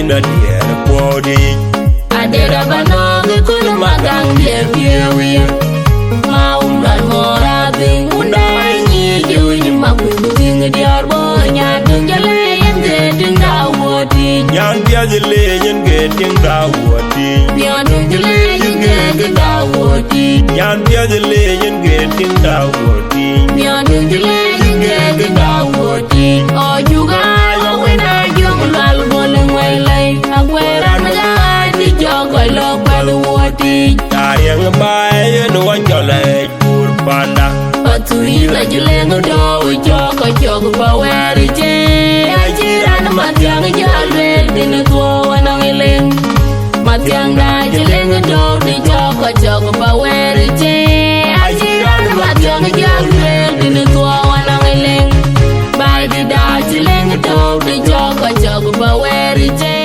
na dear body. I did a banana, could magang dear we. Mauran morabi, would I need you in my wing, dear boy, Yan Jalayan getting down woody. Yan Piazzilayan getting down woody. Yan Jalayan getting down woody. Yan Piazzilayan getting down woody. Yan Jalayan getting down woody. Oh, you guys, when I young lal bowling way late, I'm where I'm alive, the jog I love by the woody. Dying by and one your leg, poor panda. But to you like you let no door with jog about where it is. I did and my young yard in the door and on a link. My young guy, you let the door, the jog about where it is. I did and my young yard in the door and on a link. By the dog, you let the door, the jog about where it is.